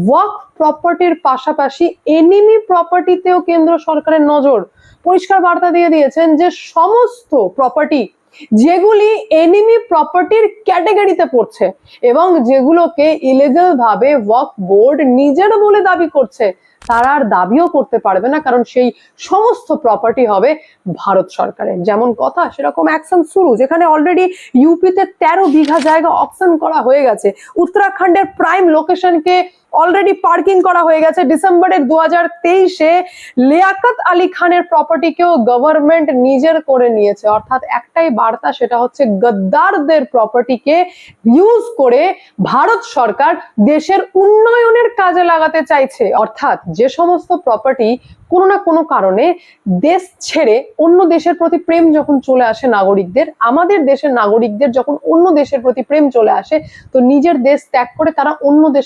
ওয়াকফ প্রপার্টির পাশাপাশি এনিমি প্রপার্টিতেও কেন্দ্র সরকারের নজর। পরিষ্কার বার্তা দিয়ে দিয়েছেন যে সমস্ত প্রপার্টি যেগুলি এনিমি প্রপার্টির ক্যাটাগরিতে পড়ছে এবং যেগুলোকে ইলিগাল ভাবে ওয়াকফ বোর্ড নিজের বলে দাবি করছে, তারা আর দাবিও করতে পারবে না, কারণ সেই সমস্ত প্রপার্টি হবে ভারত সরকারের। যেমন কথা সেরকম অ্যাকশন শুরু, যেখানে অলরেডি ইউপিতে 13 বিঘা জায়গা অকশন করা হয়ে গেছে। উত্তরাখণ্ডের প্রাইম লোকেশনকে অলরেডি পার্কিং করা হয়ে গেছে। ডিসেম্বরের 2023-এ লিয়াকত আলী খানের প্রপার্টিকেও গভর্নমেন্ট নিজের করে নিয়েছে। অর্থাৎ একটাই বার্তা, সেটা হচ্ছে গদ্দারদের প্রপার্টিকে ইউজ করে ভারত সরকার দেশের উন্নয়নের কাজে লাগাতে চাইছে। অর্থাৎ যে সমস্ত প্রপার্টি কোনো না কোনো কারণে দেশ ছেড়ে অন্য দেশের প্রতি প্রেম যখন চলে আসে নাগরিকদের, আমাদের দেশের নাগরিকদের যখন অন্য দেশের প্রতি প্রেম চলে আসে, তো নিজের দেশ ত্যাগ করে তারা অন্য দেশে